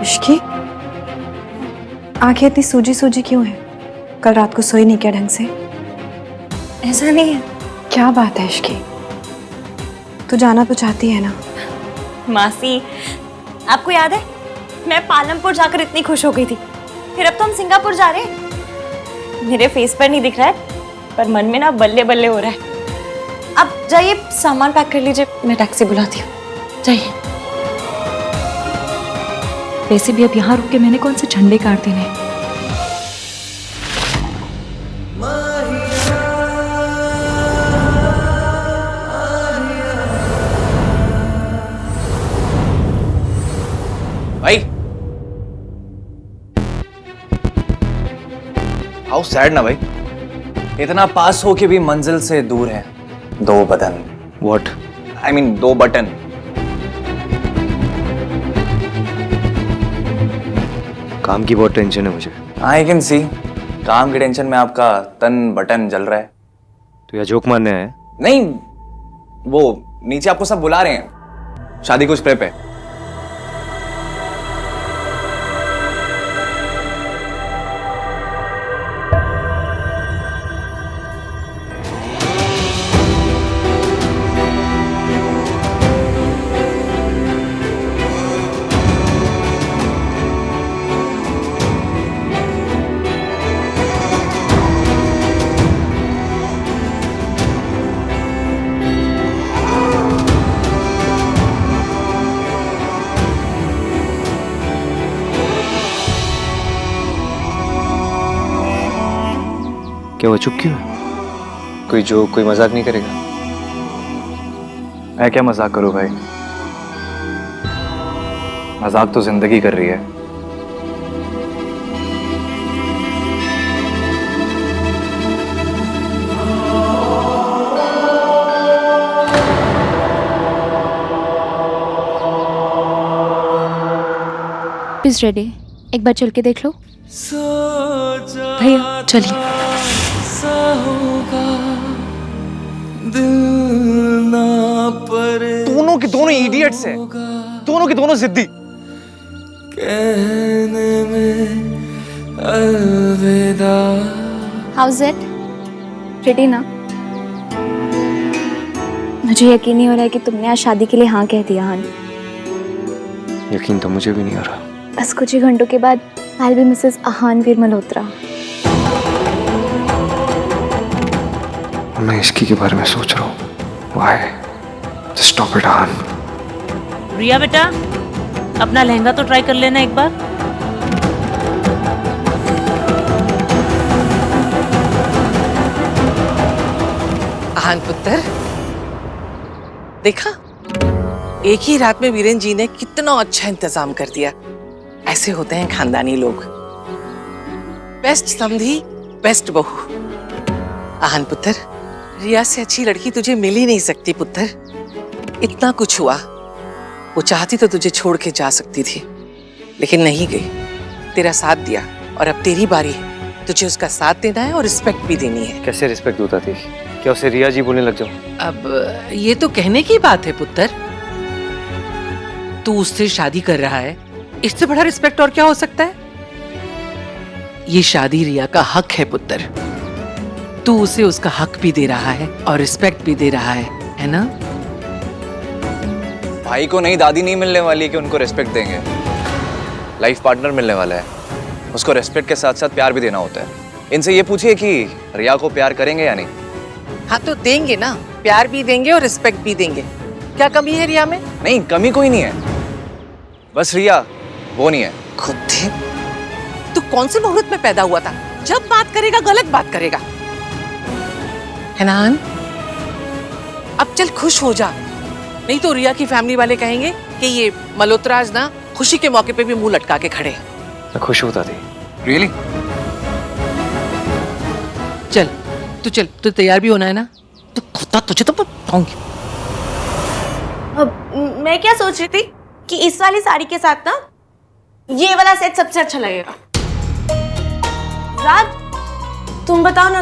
इश्की, आंखें इतनी सूजी सूजी क्यों है? कल रात को सोई नहीं क्या ढंग से? ऐसा नहीं है। क्या बात है इश्की? तू जाना तो चाहती है ना? मासी, आपको याद है मैं पालमपुर जाकर इतनी खुश हो गई थी, फिर अब तो हम सिंगापुर जा रहे हैं। मेरे फेस पर नहीं दिख रहा है पर मन में ना बल्ले बल्ले हो रहा है। अब जाइए सामान पैक कर लीजिए, मैं टैक्सी बुलाती हूँ। जाइए। वैसे भी अब यहाँ रुक के मैंने कौन से झंडे काट देने हैं? भाई, हाउ सैड ना भाई, इतना पास हो के भी मंजिल से दूर है। दो बटन। What? I mean, दो बटन। काम की बहुत टेंशन है मुझे। आई कैन सी, काम की टेंशन में आपका तन बटन जल रहा है। तो यह जोक मारने आया है? नहीं, वो नीचे आपको सब बुला रहे हैं, शादी कुछ प्रेप है। क्या वो चुप क्यों है? कोई जोक, कोई मजाक नहीं करेगा? मैं क्या मजाक करूं भाई, मजाक तो जिंदगी कर रही है। इज रेडी, एक बार चल के देख लो। भैया चलिए। दोनों के दोनों इडियट्स हैं, दोनों के दोनों जिद्दी। House it? रेडी ना? मुझे यकीन नहीं हो रहा है कि तुमने आज शादी के लिए हाँ कह दिया। हाँ, यकीन तो मुझे भी नहीं हो रहा। बस कुछ ही घंटों के बाद आई बी मिसेस आहानवीर मल्होत्रा। मैं इसकी के बारे में सोच रहा हूँ। Why? Just stop it, आहान। रिया बेटा, अपना लहंगा तो ट्राई कर लेना एक बार। आहान पुत्र, देखा एक ही रात में वीरेन जी ने कितना अच्छा इंतजाम कर दिया। ऐसे होते हैं खानदानी लोग। बेस्ट समधी, बेस्ट बहू। आहान पुत्र, रिया से अच्छी लड़की तुझे मिल ही नहीं सकती पुत्र। इतना कुछ हुआ, वो चाहती तो तुझे छोड़ के जा सकती थी, लेकिन नहीं गई, तेरा साथ दिया। और अब तेरी बारी है, तुझे उसका साथ देना है और रिस्पेक्ट भी देनी है। कैसे रिस्पेक्ट होता थी? क्या उसे रिया जी बोलने लग जाऊं? अब ये तो कहने की बात है पुत्र। तू उससे शादी कर रहा है, इससे बड़ा रिस्पेक्ट और क्या हो सकता है? ये शादी रिया का हक है पुत्र। तू उसे उसका हक भी दे रहा है और रिस्पेक्ट भी दे रहा है ना? भाई को नई दादी नहीं मिलने वाली कि उनको रेस्पेक्ट देंगे। लाइफ पार्टनर मिलने वाला है, उसको रेस्पेक्ट के साथ साथ प्यार भी देना होता है। इनसे ये पूछिए कि रिया को प्यार करेंगे या नहीं। हाँ तो देंगे ना, प्यार भी देंगे और रिस्पेक्ट भी देंगे। क्या कमी है रिया में? नहीं, कमी कोई नहीं है, बस रिया वो नहीं है। खुद थे। तू कौन से मुहूर्त में पैदा हुआ था? जब बात करेगा गलत बात करेगा, है ना? अब चल खुश हो जा, नहीं तो रिया की फैमिली वाले कहेंगे कि ये मल्होत्राज ना खुशी के मौके पे भी मुंह लटका के खड़े हैं। मैं खुश होता थी। रियली? चल तू तैयार भी होना है ना? तो खुदा तुझे तो बताऊंगी। अब मैं क्या सोच रही थी कि इस वाली साड़ी के साथ ना ये वाला सेट सबसे अच्छा लगेगा। राज, तुम बताओ ना,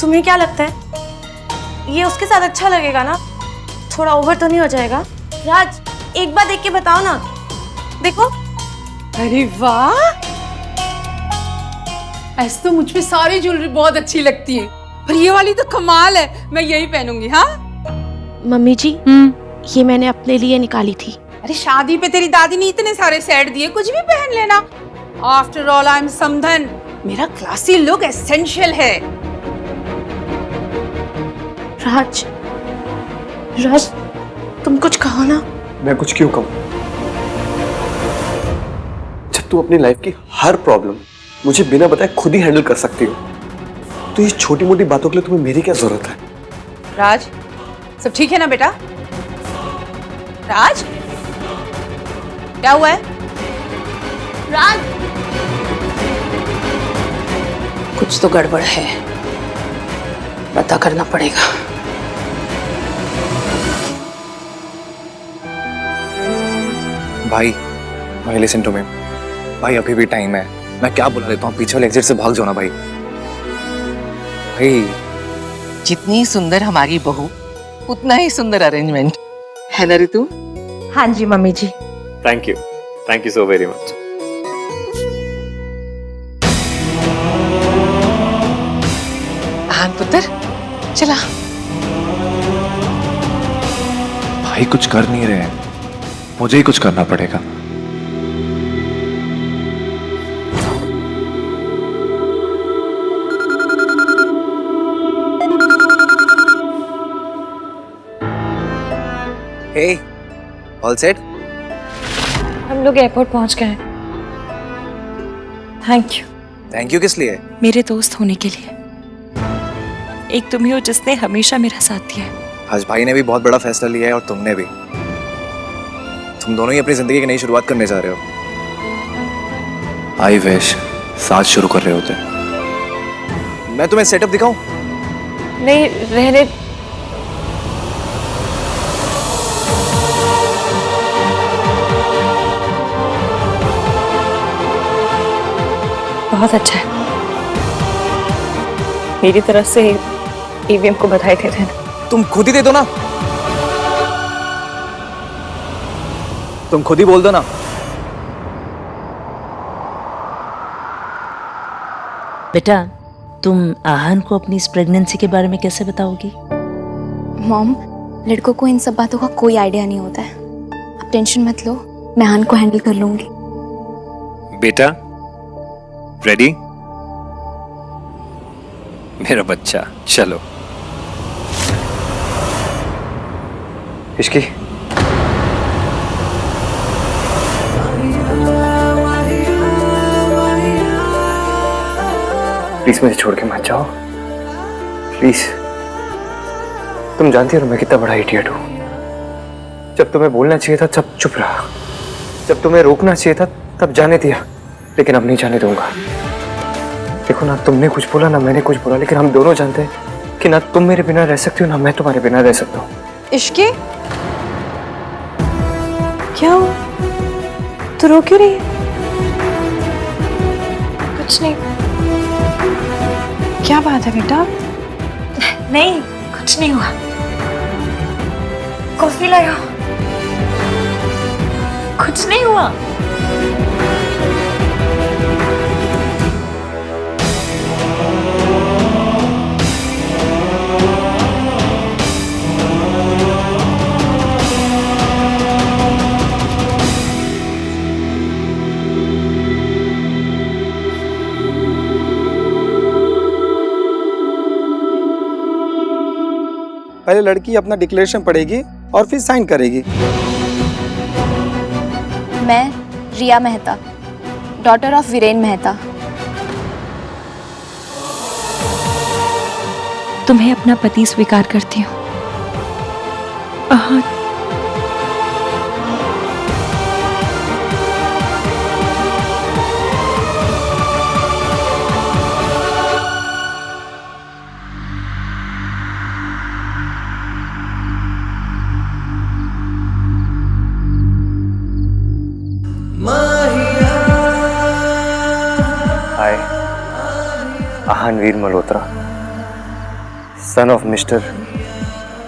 तुम्हें क्या लगता है? ये उसके साथ अच्छा लगेगा ना? थोड़ा ओवर तो नहीं हो जाएगा? राज, एक बार देख के बताओ ना। देखो, अरे वाह, ऐसे तो मुझ पे सारी ज्वेलरी बहुत अच्छी लगती है, पर ये वाली तो कमाल है, मैं यही पहनूंगी। हाँ मम्मी जी, ये मैंने अपने लिए निकाली थी। अरे शादी पे तेरी दादी ने इतने सारे सेट दिए, कुछ भी पहन लेना। आफ्टर ऑल आई एम समधन, मेरा क्लासी लुक एसेंशियल है। राज, राज तुम कुछ कहो ना। मैं कुछ क्यों कहूँ? जब तू अपनी लाइफ की हर प्रॉब्लम मुझे बिना बताए खुद ही हैंडल कर सकती हो, तो ये छोटी मोटी बातों के लिए तुम्हें मेरी क्या जरूरत है? राज, सब ठीक है ना बेटा? राज, क्या हुआ है? राज, कुछ तो गड़बड़ है, पता करना पड़ेगा। भाई लिसन टू मी भाई, अभी भी टाइम है। मैं क्या बुला लेता हूँ, पीछे वाले एग्जिट से भाग जाओ ना भाई। भाई जितनी सुंदर हमारी बहू, उतना ही सुंदर अरेंजमेंट है ना ऋतु? हाँ जी मम्मी जी। Thank you so very much. Aahan पुत्र, चला। भाई कुछ कर नहीं रहे हैं, मुझे ही कुछ करना पड़ेगा। Hey, all set? हम लोग एयरपोर्ट पहुंच गए हैं। Thank you. थैंक यू किस लिए? मेरे दोस्त होने के लिए। एक तुम ही हो जिसने हमेशा मेरा साथ दिया है। आज भाई ने भी बहुत बड़ा फैसला लिया है और तुमने भी। तुम दोनों ही अपनी जिंदगी की नई शुरुआत करने जा रहे हो। आई विश साथ शुरू कर रहे होते। मैं तुम्हें सेटअप दिखाऊं? नहीं, रहने। बहुत अच्छा है। मेरी तरफ से ईवीएम को बधाई दे देना। तुम खुद ही दे दो ना, तुम खुद ही बोल दो ना। बेटा, तुम आहान को अपनी इस प्रेगनेंसी के बारे में कैसे बताओगी? मॉम, लड़कों को इन सब बातों का कोई आइडिया नहीं होता है। आप टेंशन मत लो, मैं आहान को हैंडल कर लूंगी। बेटा रेडी? मेरा बच्चा, चलो। इश्की, प्लीज मुझे छोड़ के मत जाओ, प्लीज। तुम जानती हो मैं कितना बड़ा इडियट हूं। जब तुम्हें बोलना चाहिए था तब चुप रहा, जब तुम्हें रोकना चाहिए था तब जाने दिया, लेकिन अब नहीं जाने दूंगा। देखो ना, तुमने कुछ बोला ना मैंने कुछ बोला, लेकिन हम दोनों जानते हैं कि ना तुम मेरे बिना रह सकती हो ना मैं तुम्हारे बिना रह सकता हूँ। इश्के, क्या हुआ? तू रो क्यों रही है? कुछ नहीं। क्या बात है बेटा? नहीं, कुछ नहीं हुआ। कॉफी लाया। कुछ नहीं हुआ। पहले लड़की अपना डिक्लेरेशन पढ़ेगी और फिर साइन करेगी। मैं रिया मेहता, डॉटर ऑफ वीरेन मेहता। तुम्हें अपना पति स्वीकार करती हूँ। Aahan, hi, Aahan Veer Malhotra, son of mister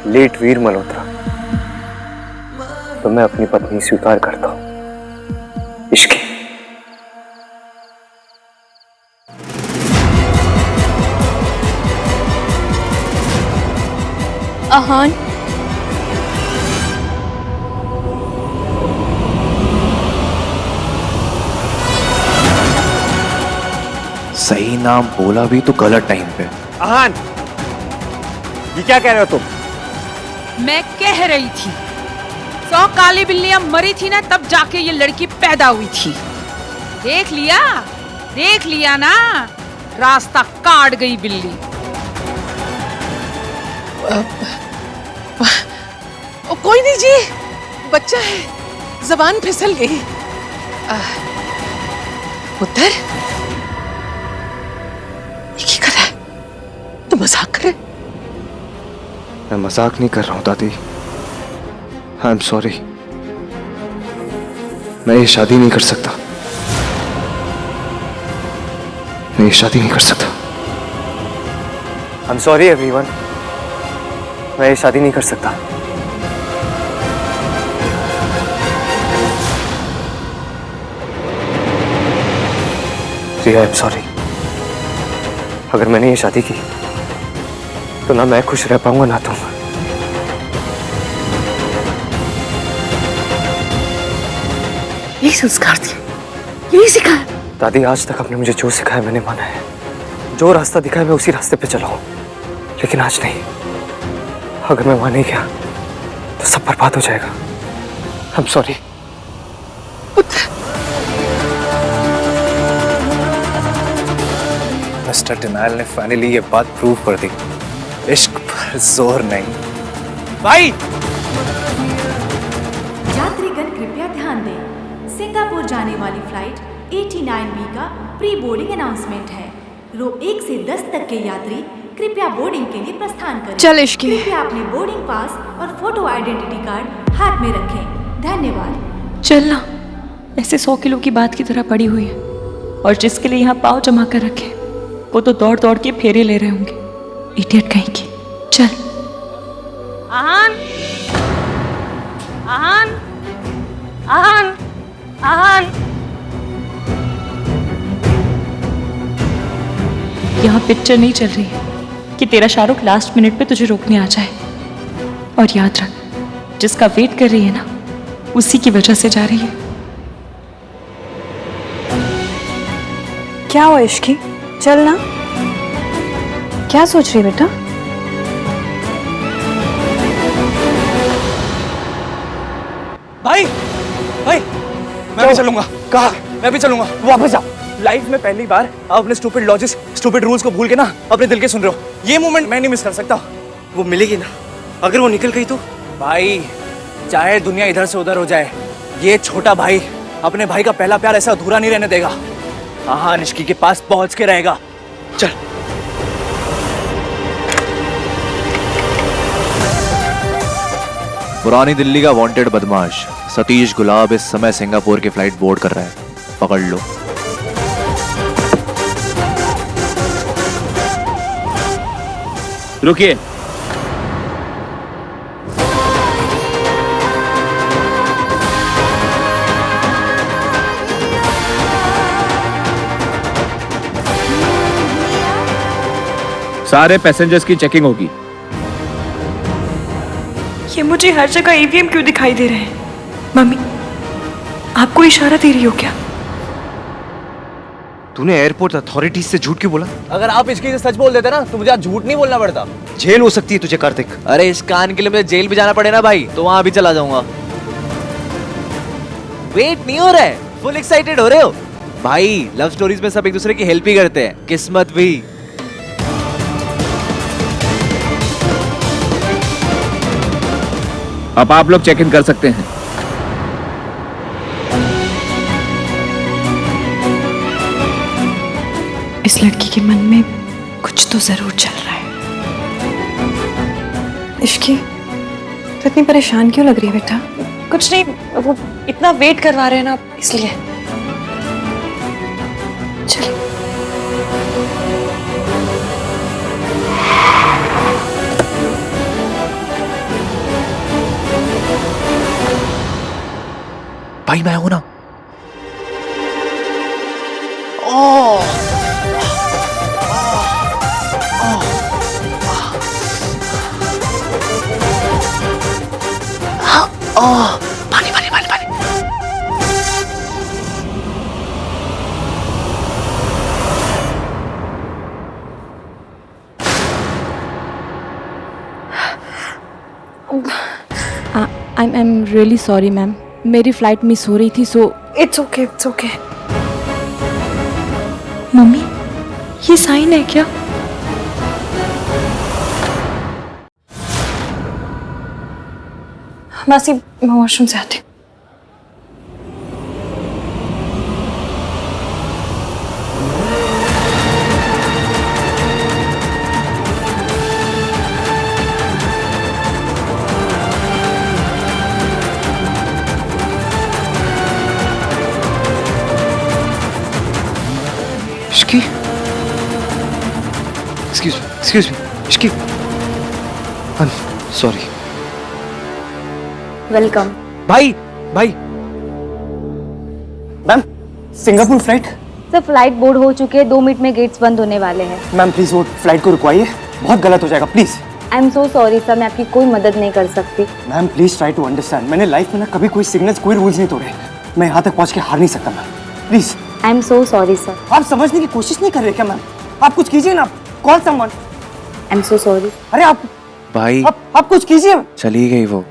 late Veer Malhotra. तो मैं अपनी पत्नी स्वीकार करता हूँ। इश्की। आहान, सही नाम बोला भी तो गलत टाइम पे। आहान, ये क्या कह रहे हो तुम? मैं कह रही थी 100 काली बिल्लियां मरी थी ना, तब जाके ये लड़की पैदा हुई थी। देख लिया ना, रास्ता काट गई बिल्ली। कोई नहीं जी, बच्चा है, जबान फिसल गई। पुत्र, ये क्या कर रहा है? तू मजाक कर रहा है? मैं मजाक नहीं कर रहा हूँ दादी। I am sorry. मैं ये शादी नहीं कर सकता। मैं ये शादी नहीं कर सकता। I am sorry everyone. मैं ये शादी नहीं कर सकता। रिया, आई एम सॉरी। अगर मैंने ये शादी की तो ना मैं खुश रह पाऊंगा ना तुम। यही संस्कार थे, यही सिखाया। दादी, आज तक आपने मुझे जो सिखाया मैंने माना है। जो रास्ता दिखाया मैं उसी रास्ते पे चला हूं, लेकिन आज नहीं। अगर मैं वहां नहीं गया तो सब बर्बाद हो जाएगा। I am sorry. Mister denial ने फाइनली ये बात प्रूव कर दी। इश्क पर जोर नहीं। भाई, यात्रीगण कृपया ध्यान दें, सिंगापुर जाने वाली फ्लाइट 89B का प्री बोर्डिंग अनाउंसमेंट है। रो 1 से 10 तक के यात्री कृपया बोर्डिंग के लिए प्रस्थान करें। चल इश्की। कृपया अपने बोर्डिंग पास और फोटो आइडेंटिटी कार्ड हाथ में रखें। धन्यवाद। चलना, ऐसे 100 किलो की बात की तरह पड़ी हुई है, और जिसके लिए यहाँ पाँव जमा कर रखे वो तो दौड़ दौड़ के फेरे ले रहे होंगे। इडियट कहीं की। चल। आहान, आहान, आहान, आहान। यहाँ पिक्चर नहीं चल रही है कि तेरा शाहरुख लास्ट मिनट पे तुझे रोकने आ जाए। और याद रख, जिसका वेट कर रही है ना, उसी की वजह से जा रही है। क्या हुआ इश्की? चल ना। क्या सोच रही है बेटा? भाई, भाई, मैं भी चलूंगा। कहा? मैं भी चलूंगा। वापस जाओ। लाइफ में पहली बार आप अपने स्टूपिड लॉजिक्स, स्टूपिड रूल्स को भूल के ना अपने दिल के सुन रहे हो। ये मोमेंट मैं नहीं मिस कर सकता। वो मिलेगी ना? अगर वो निकल गई तो? भाई, चाहे दुनिया इधर से उधर हो जाए, ये छोटा भाई अपने भाई का पहला प्यार ऐसा अधूरा नहीं रहने देगा। हाँ, निष्की के पास पहुंच के रहेगा। चल। पुरानी दिल्ली का वांटेड बदमाश सतीश गुलाब इस समय सिंगापुर की फ्लाइट बोर्ड कर रहा है। पकड़ लो। रुकिए। सारे पैसेंजर्स की चेकिंग होगी। ये मुझे हर जगह ईवीएम क्यों दिखाई दे रहे हैं? मम्मी, आपको इशारा दे रही हो क्या? तूने एयरपोर्ट अथॉरिटीज से झूठ क्यों बोला? अगर आप इसकी से सच बोल देते ना तो मुझे आज झूठ नहीं बोलना पड़ता। जेल हो सकती है तुझे कार्तिक। अरे इस कान के लिए मुझे जेल भी जाना पड़े ना भाई, तो वहां भी चला जाऊंगा। वेट नहीं हो रहा है? फुल एक्साइटेड हो रहे हो? भाई, लव स्टोरीज में सब एक दूसरे की हेल्प ही करते हैं, किस्मत भी। अब आप लोग चेक इन कर सकते हैं। इस लड़की के मन में कुछ तो जरूर चल रहा है। इश्की, तो इतनी परेशान क्यों लग रही है बेटा? कुछ नहीं, वो इतना वेट करवा रहे हैं ना, इसलिए। चल। भाई, मैं हूं ना। पानी पानी पानी पानी। I am really sorry ma'am, मेरी फ्लाइट मिस हो रही थी so. It's okay, it's okay. Mummy, ये साइन है क्या? मासी, मैं वॉशरूम से आती हूँ। Ishki, excuse me, Ishki, I'm sorry। Welcome. भाई भाई, ma'am Singapore flight. Sir flight board हो चुकी है, 2 मिनट में गेट्स बंद होने वाले हैं। मैम प्लीज वो फ्लाइट को रुकवाइए, बहुत गलत हो जाएगा please. I am so sorry sir, मैं आपकी कोई मदद नहीं कर सकती। Ma'am please try to understand, मैंने लाइफ में ना कभी कोई सिग्नल्स, कोई रूल्स नहीं तोड़े। मैं यहाँ तक पहुँच के हार नहीं सकता ma'am, please. I am so sorry sir. आप समझने की कोशिश नहीं कर रहे क्या मैम? आप कुछ कीजिए ना, call someone. I am so sorry. अरे आप भाई कुछ कीजिए। चली गई वो।